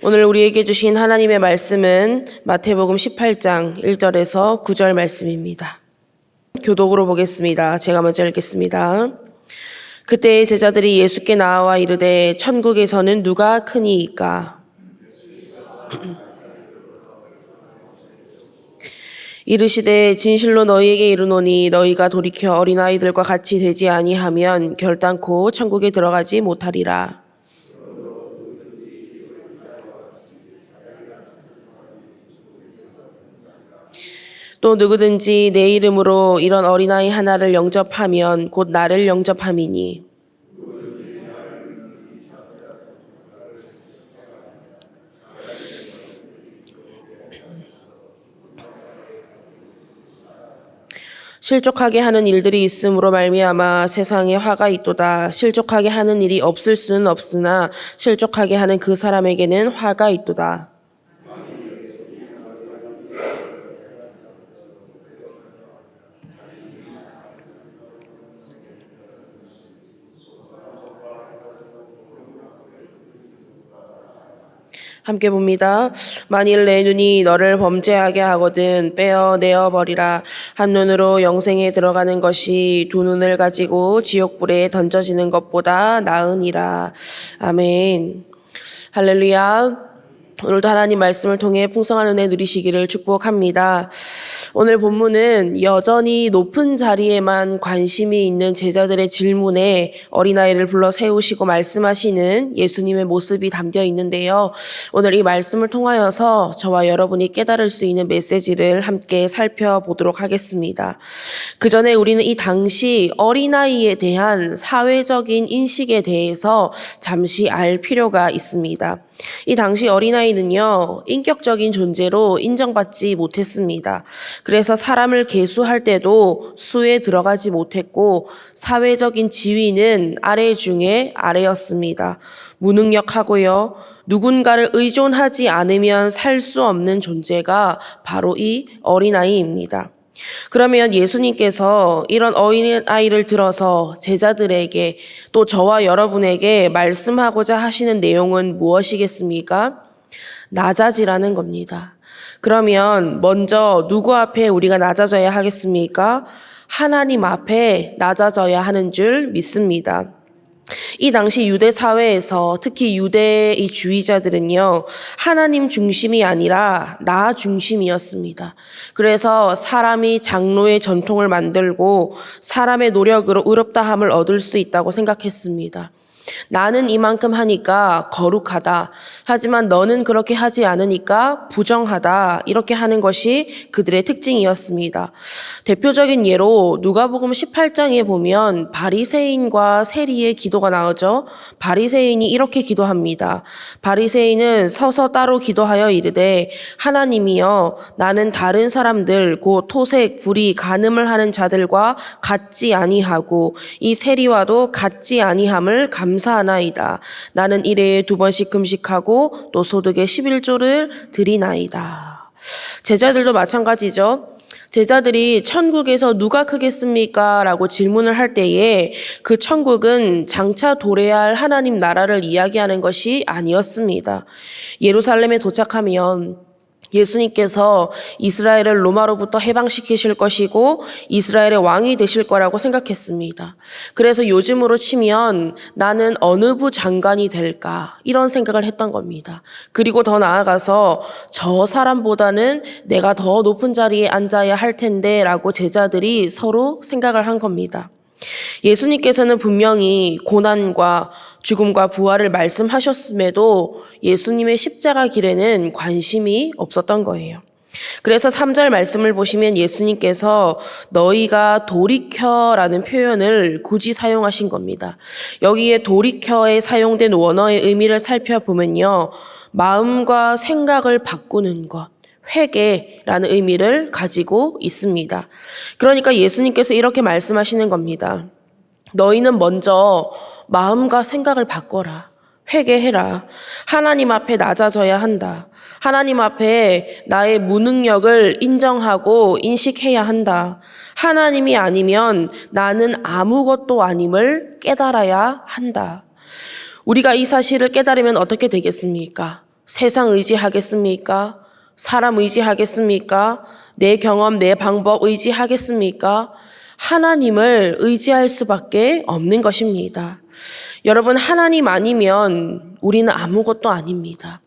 오늘 우리에게 주신 하나님의 말씀은 마태복음 18장 1절에서 9절 말씀입니다. 교독으로 보겠습니다. 제가 먼저 읽겠습니다. 그때 제자들이 예수께 나와 이르되 천국에서는 누가 크니이까? 이르시되 진실로 너희에게 이르노니 너희가 돌이켜 어린아이들과 같이 되지 아니하면 결단코 천국에 들어가지 못하리라. 또 누구든지 내 이름으로 이런 어린아이 하나를 영접하면 곧 나를 영접함이니 실족하게 하는 일들이 있음으로 말미암아 세상에 화가 있도다. 실족하게 하는 일이 없을 수는 없으나 실족하게 하는 그 사람에게는 화가 있도다. 함께 봅니다. 만일 내 눈이 너를 범죄하게 하거든 빼어내어 버리라. 한 눈으로 영생에 들어가는 것이 두 눈을 가지고 지옥불에 던져지는 것보다 나으니라. 아멘. 할렐루야. 오늘도 하나님 말씀을 통해 풍성한 은혜 누리시기를 축복합니다. 오늘 본문은 여전히 높은 자리에만 관심이 있는 제자들의 질문에 어린아이를 불러 세우시고 말씀하시는 예수님의 모습이 담겨 있는데요. 오늘 이 말씀을 통하여서 저와 여러분이 깨달을 수 있는 메시지를 함께 살펴보도록 하겠습니다. 그 전에 우리는 이 당시 어린아이에 대한 사회적인 인식에 대해서 잠시 알 필요가 있습니다. 이 당시 어린아이는요, 인격적인 존재로 인정받지 못했습니다. 그래서 사람을 계수할 때도 수에 들어가지 못했고 사회적인 지위는 아래 중에 아래였습니다. 무능력하고요, 누군가를 의존하지 않으면 살 수 없는 존재가 바로 이 어린아이입니다. 그러면 예수님께서 이런 어린아이를 들어서 제자들에게 또 저와 여러분에게 말씀하고자 하시는 내용은 무엇이겠습니까? 낮아지라는 겁니다. 그러면 먼저 누구 앞에 우리가 낮아져야 하겠습니까? 하나님 앞에 낮아져야 하는 줄 믿습니다. 이 당시 유대 사회에서 특히 유대의 주의자들은요, 하나님 중심이 아니라 나 중심이었습니다. 그래서 사람이 장로의 전통을 만들고 사람의 노력으로 의롭다함을 얻을 수 있다고 생각했습니다. 나는 이만큼 하니까 거룩하다. 하지만 너는 그렇게 하지 않으니까 부정하다. 이렇게 하는 것이 그들의 특징이었습니다. 대표적인 예로 누가복음 18장에 보면 바리새인과 세리의 기도가 나오죠. 바리새인이 이렇게 기도합니다. 바리새인은 서서 따로 기도하여 이르되 하나님이여 나는 다른 사람들 곧 토색, 불의, 간음을 하는 자들과 같지 아니하고 이 세리와도 같지 아니함을 감사하나이다. 나는 일회에 2번씩 금식하고 또 소득의 11조를 드리나이다. 제자들도 마찬가지죠. 제자들이 천국에서 누가 크겠습니까? 라고 질문을 할 때에 그 천국은 장차 도래할 하나님 나라를 이야기하는 것이 아니었습니다. 예루살렘에 도착하면 예수님께서 이스라엘을 로마로부터 해방시키실 것이고 이스라엘의 왕이 되실 거라고 생각했습니다. 그래서 요즘으로 치면 나는 어느 부 장관이 될까 이런 생각을 했던 겁니다. 그리고 더 나아가서 저 사람보다는 내가 더 높은 자리에 앉아야 할 텐데 라고 제자들이 서로 생각을 한 겁니다. 예수님께서는 분명히 고난과 죽음과 부활을 말씀하셨음에도 예수님의 십자가 길에는 관심이 없었던 거예요. 그래서 3절 말씀을 보시면 예수님께서 너희가 돌이켜라는 표현을 굳이 사용하신 겁니다. 여기에 돌이켜에 사용된 원어의 의미를 살펴보면요, 마음과 생각을 바꾸는 것, 회개라는 의미를 가지고 있습니다. 그러니까 예수님께서 이렇게 말씀하시는 겁니다. 너희는 먼저 마음과 생각을 바꿔라. 회개해라. 하나님 앞에 낮아져야 한다. 하나님 앞에 나의 무능력을 인정하고 인식해야 한다. 하나님이 아니면 나는 아무것도 아님을 깨달아야 한다. 우리가 이 사실을 깨달으면 어떻게 되겠습니까? 세상 의지하겠습니까? 사람 의지하겠습니까? 내 경험, 내 방법 의지하겠습니까? 하나님을 의지할 수밖에 없는 것입니다. 여러분, 하나님 아니면 우리는 아무것도 아닙니다.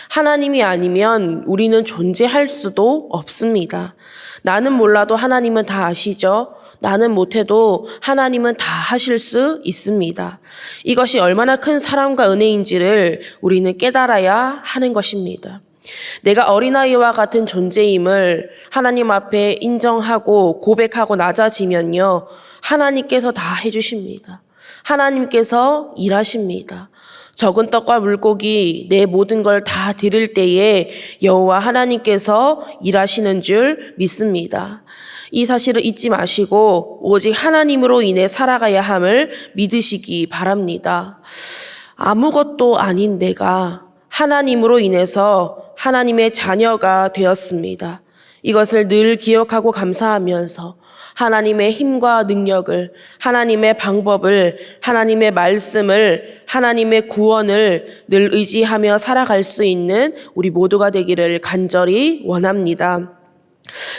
하나님이 아니면 우리는 존재할 수도 없습니다. 나는 몰라도 하나님은 다 아시죠? 나는 못해도 하나님은 다 하실 수 있습니다. 이것이 얼마나 큰 사랑과 은혜인지를 우리는 깨달아야 하는 것입니다. 내가 어린아이와 같은 존재임을 하나님 앞에 인정하고 고백하고 낮아지면요, 하나님께서 다 해주십니다. 하나님께서 일하십니다. 적은 떡과 물고기 내 모든 걸 다 드릴 때에 여호와 하나님께서 일하시는 줄 믿습니다. 이 사실을 잊지 마시고 오직 하나님으로 인해 살아가야 함을 믿으시기 바랍니다. 아무것도 아닌 내가 하나님으로 인해서 하나님의 자녀가 되었습니다. 이것을 늘 기억하고 감사하면서 하나님의 힘과 능력을, 하나님의 방법을, 하나님의 말씀을, 하나님의 구원을 늘 의지하며 살아갈 수 있는 우리 모두가 되기를 간절히 원합니다.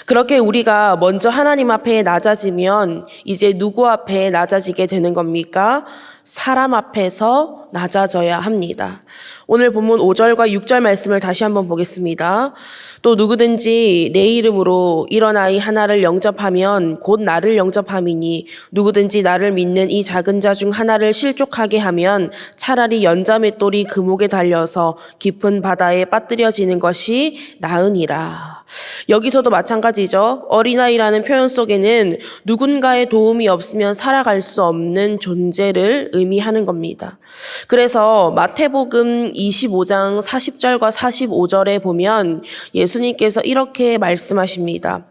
그렇게 우리가 먼저 하나님 앞에 낮아지면 이제 누구 앞에 낮아지게 되는 겁니까? 사람 앞에서 낮아져야 합니다. 오늘 본문 5절과 6절 말씀을 다시 한번 보겠습니다. 또 누구든지 내 이름으로 이런 아이 하나를 영접하면 곧 나를 영접함이니 누구든지 나를 믿는 이 작은 자 중 하나를 실족하게 하면 차라리 연자맷돌이 그 목에 달려서 깊은 바다에 빠뜨려지는 것이 나으니라. 여기서도 마찬가지죠. 어린아이라는 표현 속에는 누군가의 도움이 없으면 살아갈 수 없는 존재를 의미하는 겁니다. 그래서 마태복음 25장 40절과 45절에 보면 예수님께서 이렇게 말씀하십니다.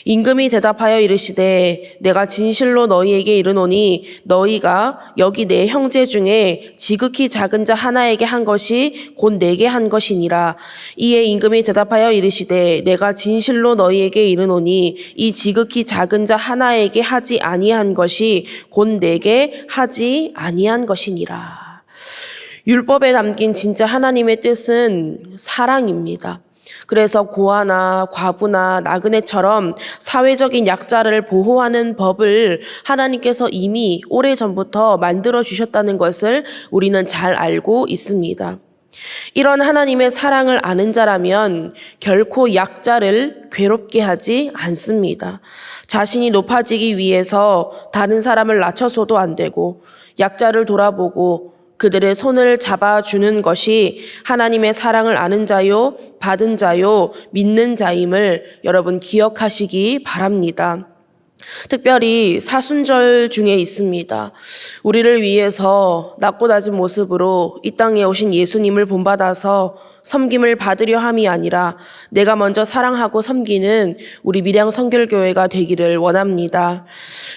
임금이 대답하여 이르시되 내가 진실로 너희에게 이르노니 너희가 여기 내 형제 중에 지극히 작은 자 하나에게 한 것이 곧 내게 한 것이니라. 이에 임금이 대답하여 이르시되 내가 진실로 너희에게 이르노니 이 지극히 작은 자 하나에게 하지 아니한 것이 곧 내게 하지 아니한 것이니라. 율법에 담긴 진짜 하나님의 뜻은 사랑입니다. 그래서 고아나 과부나 나그네처럼 사회적인 약자를 보호하는 법을 하나님께서 이미 오래전부터 만들어 주셨다는 것을 우리는 잘 알고 있습니다. 이런 하나님의 사랑을 아는 자라면 결코 약자를 괴롭게 하지 않습니다. 자신이 높아지기 위해서 다른 사람을 낮춰서도 안 되고 약자를 돌아보고 그들의 손을 잡아주는 것이 하나님의 사랑을 아는 자요, 받은 자요, 믿는 자임을 여러분 기억하시기 바랍니다. 특별히 사순절 중에 있습니다. 우리를 위해서 낮고 낮은 모습으로 이 땅에 오신 예수님을 본받아서 섬김을 받으려 함이 아니라 내가 먼저 사랑하고 섬기는 우리 밀양 선결교회가 되기를 원합니다.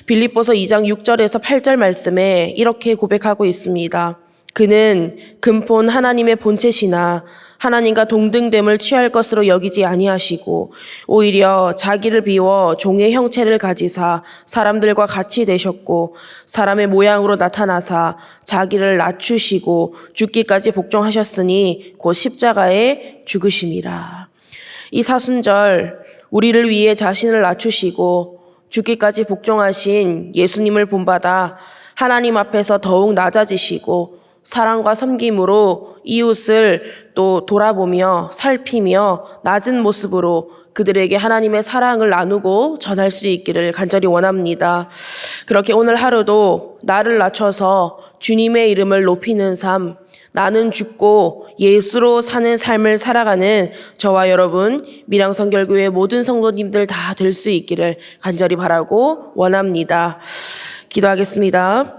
빌립보서 2장 6절에서 8절 말씀에 이렇게 고백하고 있습니다. 그는 근본 하나님의 본체시나 하나님과 동등됨을 취할 것으로 여기지 아니하시고 오히려 자기를 비워 종의 형체를 가지사 사람들과 같이 되셨고 사람의 모양으로 나타나사 자기를 낮추시고 죽기까지 복종하셨으니 곧 십자가에 죽으심이라. 이 사순절 우리를 위해 자신을 낮추시고 죽기까지 복종하신 예수님을 본받아 하나님 앞에서 더욱 낮아지시고 사랑과 섬김으로 이웃을 또 돌아보며 살피며 낮은 모습으로 그들에게 하나님의 사랑을 나누고 전할 수 있기를 간절히 원합니다. 그렇게 오늘 하루도 나를 낮춰서 주님의 이름을 높이는 삶, 나는 죽고 예수로 사는 삶을 살아가는 저와 여러분 밀양선결교회 모든 성도님들 다 될 수 있기를 간절히 바라고 원합니다. 기도하겠습니다.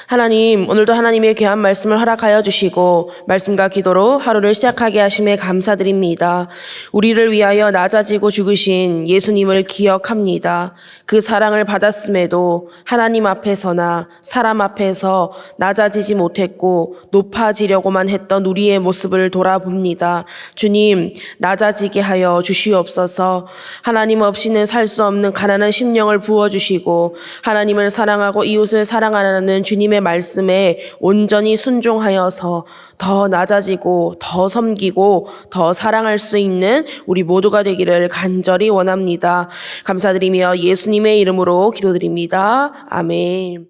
하나님, 오늘도 하나님의 귀한 말씀을 허락하여 주시고 말씀과 기도로 하루를 시작하게 하심에 감사드립니다. 우리를 위하여 낮아지고 죽으신 예수님을 기억합니다. 그 사랑을 받았음에도 하나님 앞에서나 사람 앞에서 낮아지지 못했고 높아지려고만 했던 우리의 모습을 돌아봅니다. 주님, 낮아지게 하여 주시옵소서. 하나님 없이는 살 수 없는 가난한 심령을 부어주시고 하나님을 사랑하고 이웃을 사랑하는 주님의 말씀에 온전히 순종하여서 더 낮아지고 더 섬기고 더 사랑할 수 있는 우리 모두가 되기를 간절히 원합니다. 감사드리며 예수님의 이름으로 기도드립니다. 아멘.